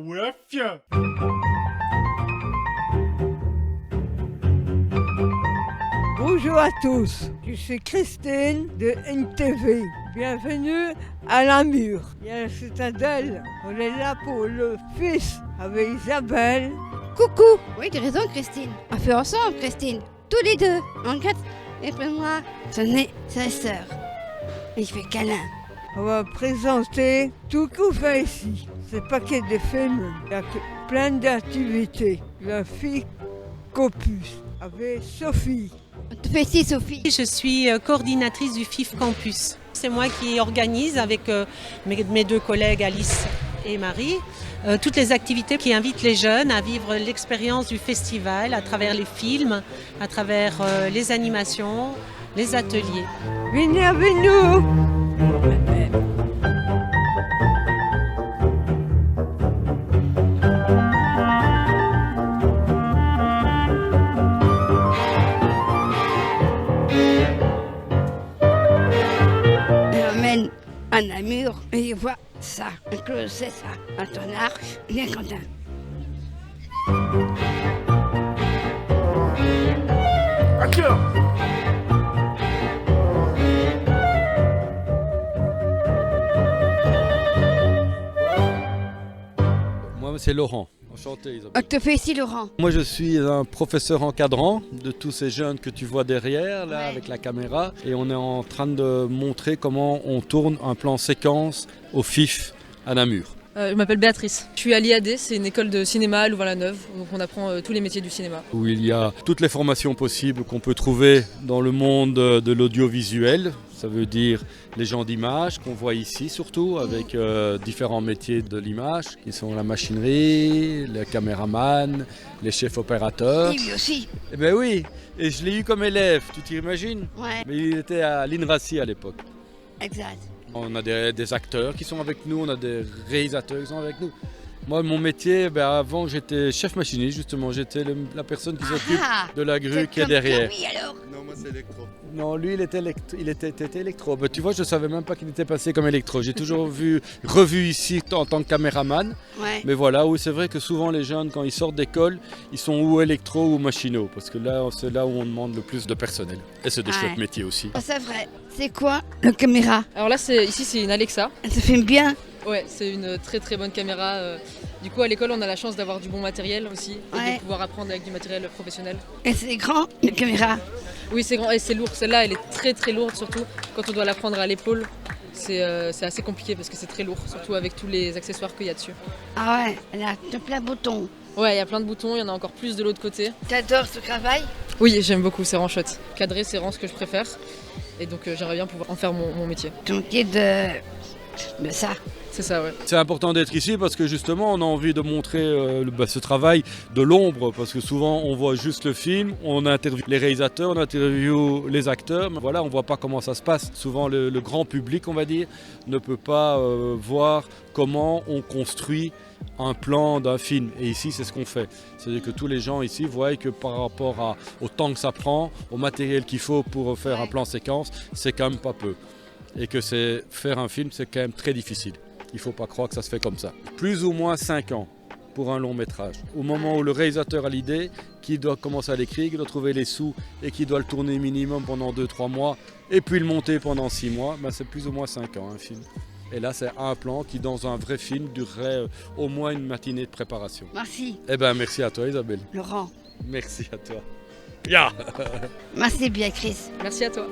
ouais, fier. Bonjour à tous, je suis Christine de NTV. Bienvenue à Namur. Il y a la citadelle, on est là pour le fils avec Isabelle. Coucou. Oui, tu as raison, Christine. On fait ensemble, Christine. Tous les deux. En quatre. Et puis moi, ce n'est sa sœur. Il fait câlin. On va présenter tout qu'on fait ici. C'est pas que des films, il y a plein d'activités. La fille Copus avec Sophie. On te fait ici, Sophie. Je suis coordinatrice du FIF Campus. C'est moi qui organise avec mes deux collègues Alice et Marie toutes les activités qui invitent les jeunes à vivre l'expérience du festival à travers les films, à travers les animations, les ateliers. Venez avec nous. À Namur, et il voit ça, un closet, c'est ça, à ton arche, bien content. Action. Moi, c'est Laurent. Enchanté, Isabelle. On te fait ici, Laurent. Moi, je suis un professeur encadrant de tous ces jeunes que tu vois derrière, là, Ouais. avec la caméra. Et on est en train de montrer comment on tourne un plan séquence au FIF à Namur. Je m'appelle Béatrice. Je suis à l'IAD, c'est une école de cinéma à Louvain-la-Neuve, donc on apprend tous les métiers du cinéma. Où il y a toutes les formations possibles qu'on peut trouver dans le monde de l'audiovisuel. Ça veut dire les gens d'image qu'on voit ici surtout, avec différents métiers de l'image, qui sont la machinerie, le caméraman, les chefs opérateurs. Et lui aussi. Eh bien oui, et je l'ai eu comme élève, tu t'imagines? Ouais, Mais il était à l'INRACI à l'époque. exact. On a des acteurs qui sont avec nous, on a des réalisateurs qui sont avec nous. Moi, mon métier, avant j'étais chef machiniste justement, j'étais la personne qui s'occupe de la grue qui est derrière. Oui, alors. Non, moi c'est électro. Non, lui il était électro. Ben, tu vois, je ne savais même pas qu'il était passé comme électro. J'ai toujours revu ici en tant que caméraman. Ouais. Mais voilà, oui, c'est vrai que souvent les jeunes, quand ils sortent d'école, ils sont ou électro ou machinaux. Parce que là, c'est là où on demande le plus de personnel. Et c'est des Ouais. chouettes métiers aussi. Oh, c'est vrai. C'est quoi, la caméra? Alors là, ici c'est une Alexa. Elle se filme bien. Ouais, c'est une très très bonne caméra. Du coup, à l'école, on a la chance d'avoir du bon matériel aussi et Ouais. de pouvoir apprendre avec du matériel professionnel. Et c'est grand, la caméra. Oui, c'est grand et c'est lourd. Celle-là, elle est très très lourde, surtout quand on doit la prendre à l'épaule. C'est assez compliqué parce que c'est très lourd, surtout avec tous les accessoires qu'il y a dessus. Ah ouais, elle a plein de boutons. Ouais, il y a plein de boutons, il y en a encore plus de l'autre côté. T'adores ce travail? Oui, j'aime beaucoup, c'est vraiment chouette. Cadrer, c'est vraiment ce que je préfère. Et donc, j'aimerais bien pouvoir en faire mon métier. Ton métier de ça. C'est ça, ouais. C'est important d'être ici parce que justement on a envie de montrer ce travail de l'ombre parce que souvent on voit juste le film, on interviewe les réalisateurs, on interviewe les acteurs, mais voilà on voit pas comment ça se passe. Souvent le grand public on va dire ne peut pas voir comment on construit un plan d'un film et ici c'est ce qu'on fait. C'est-à-dire que tous les gens ici voient que par rapport au temps que ça prend, au matériel qu'il faut pour faire un plan séquence, c'est quand même pas peu. Et que faire un film c'est quand même très difficile. Il ne faut pas croire que ça se fait comme ça. Plus ou moins 5 ans pour un long métrage. Au moment où le réalisateur a l'idée, qui doit commencer à l'écrire, qui doit trouver les sous et qui doit le tourner minimum pendant 2-3 mois et puis le monter pendant 6 mois, c'est plus ou moins 5 ans un film. Et là c'est un plan qui dans un vrai film durerait au moins une matinée de préparation. Merci, Eh bien merci à toi Isabelle. Laurent. Merci à toi. Yeah. Merci, Béatrice. Merci à toi.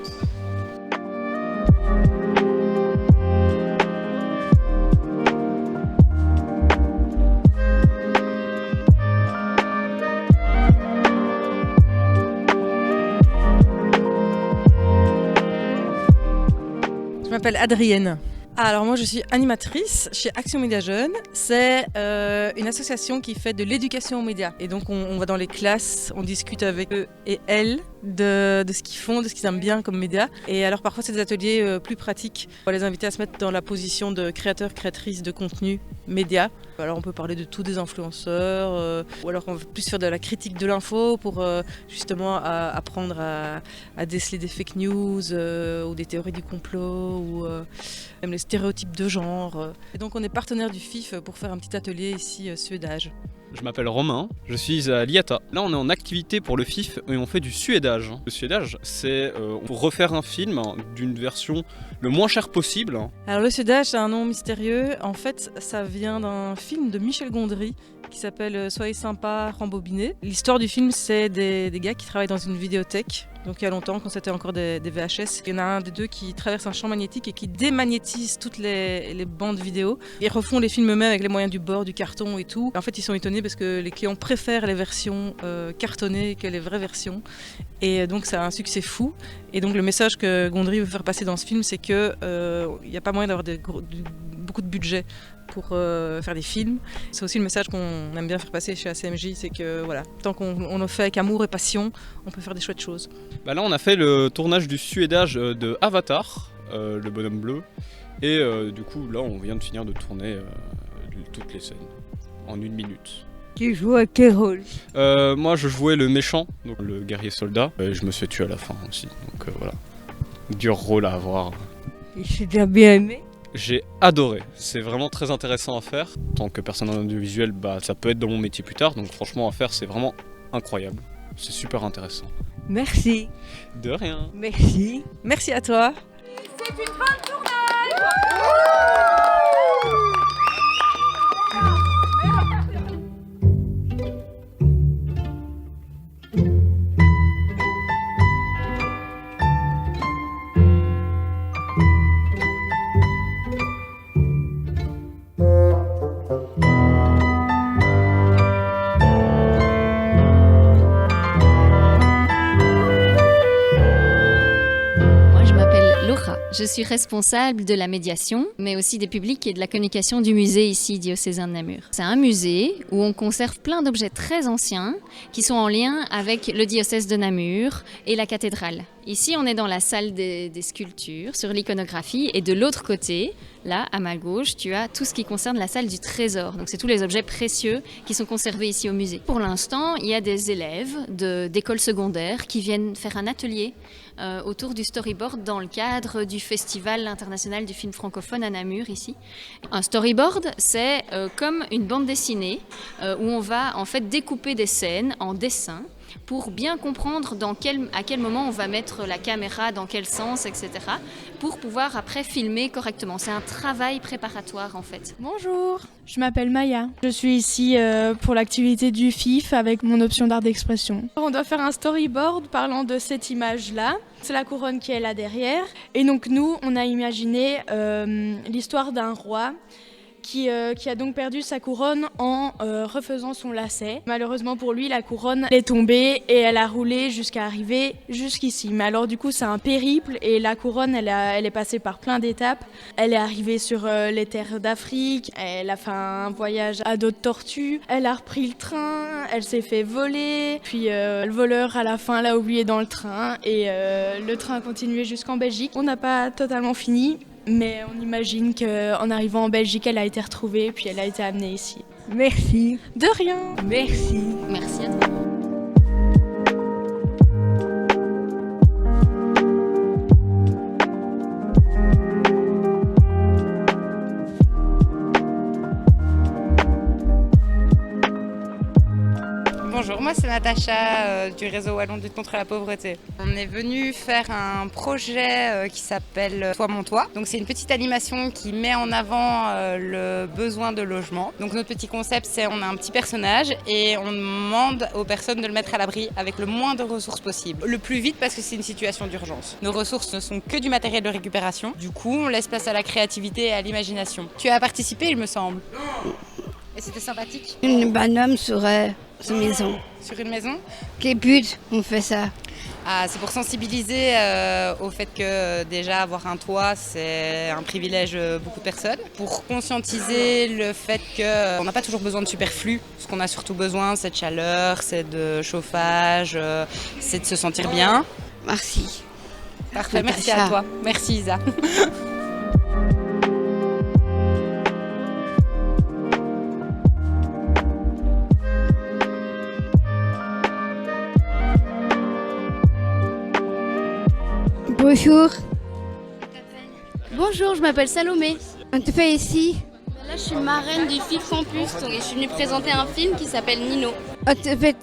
Je m'appelle Adrienne. Alors moi je suis animatrice chez Action Média Jeunes. C'est une association qui fait de l'éducation aux médias. Et donc on va dans les classes, on discute avec eux et elles de ce qu'ils font, de ce qu'ils aiment bien comme médias. Et alors parfois c'est des ateliers plus pratiques. On va les inviter à se mettre dans la position de créateurs, créatrices de contenu médias. Alors on peut parler de tout, des influenceurs, ou alors on va plus faire de la critique de l'info pour justement apprendre à déceler des fake news ou des théories du complot ou même les stéréotypes de genre. Et donc on est partenaire du FIF pour faire un petit atelier ici, suédage. Je m'appelle Romain, je suis à l'IATA. Là on est en activité pour le FIF et on fait du suédage. Le suédage c'est pour refaire un film d'une version le moins chère possible. Alors le suédage c'est un nom mystérieux, en fait ça vient d'un film de Michel Gondry qui s'appelle Soyez sympa, rembobiner. L'histoire du film c'est des gars qui travaillent dans une vidéothèque. Donc il y a longtemps, quand c'était encore des VHS, il y en a un des deux qui traverse un champ magnétique et qui démagnétise toutes les bandes vidéo. Ils refont les films eux-mêmes avec les moyens du bord, du carton et tout. En fait, ils sont étonnés parce que les clients préfèrent les versions cartonnées que les vraies versions. Et donc ça a un succès fou. Et donc le message que Gondry veut faire passer dans ce film, c'est qu'il n'y a pas moyen d'avoir beaucoup de budget pour faire des films. C'est aussi le message qu'on aime bien faire passer chez ACMJ, c'est que voilà, tant qu'on le fait avec amour et passion, on peut faire des chouettes choses. Bah là on a fait le tournage du suédage de Avatar, le bonhomme bleu, et du coup là on vient de finir de tourner toutes les scènes en 1 minute. Tu joues à quel rôle? Moi je jouais le méchant, donc le guerrier soldat, et je me suis tué à la fin aussi, donc voilà, dur rôle à avoir. Et tu as bien aimé? J'ai adoré, c'est vraiment très intéressant à faire. En tant que personne en audiovisuel, bah, ça peut être dans mon métier plus tard, donc franchement à faire c'est vraiment incroyable. C'est super intéressant. Merci. De rien. Merci. Merci à toi. C'est une bonne tournage. Je suis responsable de la médiation, mais aussi des publics et de la communication du musée ici, diocésain de Namur. C'est un musée où on conserve plein d'objets très anciens qui sont en lien avec le diocèse de Namur et la cathédrale. Ici, on est dans la salle des sculptures, sur l'iconographie, et de l'autre côté, là, à ma gauche, tu as tout ce qui concerne la salle du trésor. Donc c'est tous les objets précieux qui sont conservés ici au musée. Pour l'instant, il y a des élèves d'écoles secondaires qui viennent faire un atelier autour du storyboard dans le cadre du Festival international du film francophone à Namur ici. Un storyboard, c'est comme une bande dessinée où on va en fait découper des scènes en dessins pour bien comprendre à quel moment on va mettre la caméra, dans quel sens, etc. pour pouvoir après filmer correctement. C'est un travail préparatoire en fait. Bonjour, je m'appelle Maya. Je suis ici pour l'activité du FIF avec mon option d'art d'expression. On doit faire un storyboard parlant de cette image-là. C'est la couronne qui est là derrière. Et donc nous, on a imaginé l'histoire d'un roi qui a donc perdu sa couronne en refaisant son lacet. Malheureusement pour lui, la couronne est tombée et elle a roulé jusqu'à arriver jusqu'ici. Mais alors du coup, c'est un périple et la couronne, elle est passée par plein d'étapes. Elle est arrivée sur les terres d'Afrique, elle a fait un voyage à dos de tortue, elle a repris le train, elle s'est fait voler, puis le voleur à la fin l'a oublié dans le train et le train a continué jusqu'en Belgique. On n'a pas totalement fini. Mais on imagine qu'en arrivant en Belgique, elle a été retrouvée puis elle a été amenée ici. Merci. De rien. Merci. Merci à toi. Bonjour, moi c'est Natacha du réseau Wallon de lutte contre la pauvreté. On est venu faire un projet qui s'appelle Toi mon toit. Donc c'est une petite animation qui met en avant le besoin de logement. Donc notre petit concept c'est on a un petit personnage et on demande aux personnes de le mettre à l'abri avec le moins de ressources possible. Le plus vite parce que c'est une situation d'urgence. Nos ressources ne sont que du matériel de récupération. Du coup on laisse place à la créativité et à l'imagination. Tu as participé il me semble. Et c'était sympathique. Une bonhomme sur une maison. Sur une maison? Quel but on fait ça? C'est pour sensibiliser au fait que déjà avoir un toit c'est un privilège de beaucoup de personnes. Pour conscientiser le fait qu'on n'a pas toujours besoin de superflu. Ce qu'on a surtout besoin c'est de chaleur, c'est de chauffage, c'est de se sentir bien. Merci. Parfait, merci à toi. Merci Isa. Bonjour. Bonjour, je m'appelle Salomé. On te fait ici? Là, je suis marraine du FIF Campus et je suis venue présenter un film qui s'appelle Nino. On te fait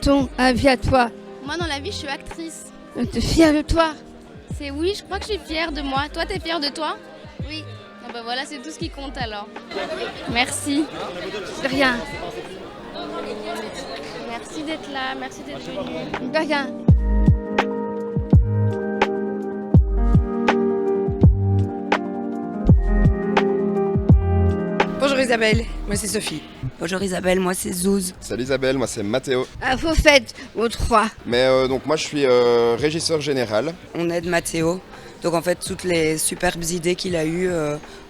ton avis à toi? Moi, dans la vie, je suis actrice. On te fière de toi? C'est oui, je crois que je suis fière de moi. Toi, t'es fière de toi? Oui. Ah bah voilà, c'est tout ce qui compte alors. Merci. De rien. Merci d'être là, merci d'être venu. De rien. Bonjour Isabelle, moi c'est Sophie. Bonjour Isabelle, moi c'est Zouz. Salut Isabelle, moi c'est Mathéo. Vous faites aux trois. Mais donc moi je suis régisseur général. On aide Mathéo, donc en fait toutes les superbes idées qu'il a eues,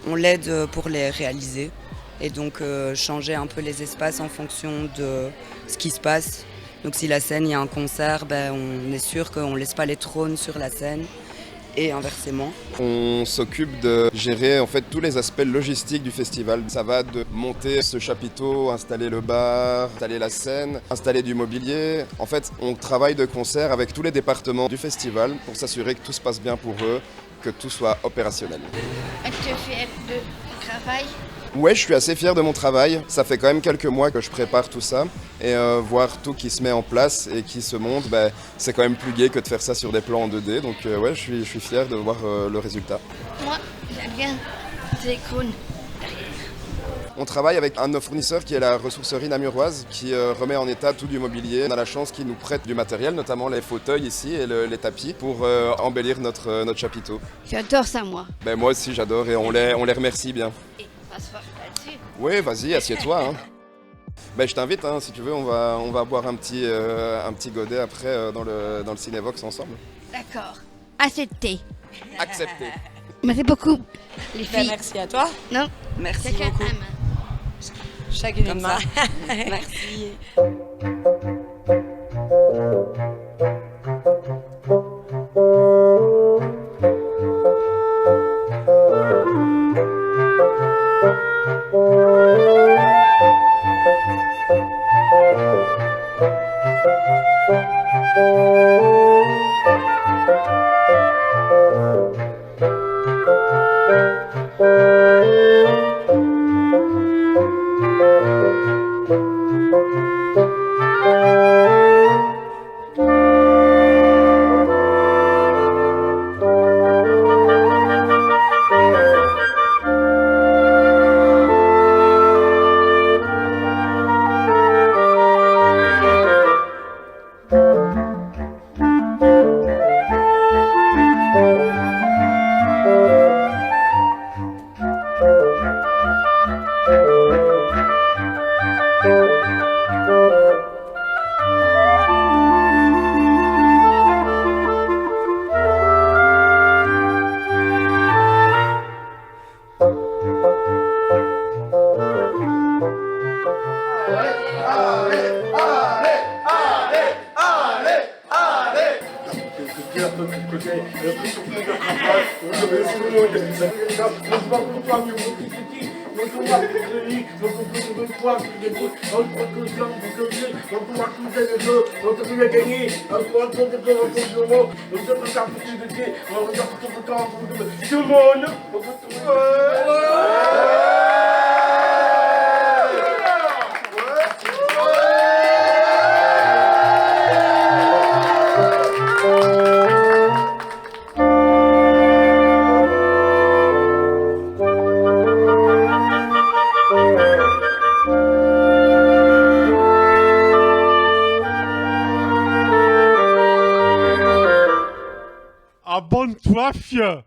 on l'aide pour les réaliser. Et donc changer un peu les espaces en fonction de ce qui se passe. Donc si la scène, il y a un concert, on est sûr qu'on ne laisse pas les trônes sur la scène. Et inversement. On s'occupe de gérer en fait tous les aspects logistiques du festival. Ça va de monter ce chapiteau, installer le bar, installer la scène, installer du mobilier. En fait, on travaille de concert avec tous les départements du festival pour s'assurer que tout se passe bien pour eux, que tout soit opérationnel. Tu fais de travail? Ouais, je suis assez fier de mon travail. Ça fait quand même quelques mois que je prépare tout ça. Et voir tout qui se met en place et qui se monte, c'est quand même plus gai que de faire ça sur des plans en 2D. Donc ouais, je suis fier de voir le résultat. Moi, j'aime bien les cônes. On travaille avec un de nos fournisseurs qui est la ressourcerie namuroise qui remet en état tout du mobilier. On a la chance qu'ils nous prêtent du matériel, notamment les fauteuils ici et les tapis pour embellir notre chapiteau. J'adore ça, moi. Moi aussi j'adore et on les remercie bien. On va se faire là-dessus. Oui, vas-y, assieds-toi. Hein. Je t'invite, hein, si tu veux, on va boire un petit godet après dans le Cinévox ensemble. D'accord. Accepté. Accepté. Merci beaucoup, les filles. Merci à toi. Non, Merci chacun beaucoup. un main. Chacune Comme une main. ça. Merci. Tout le monde. Abonne-toi, fieu.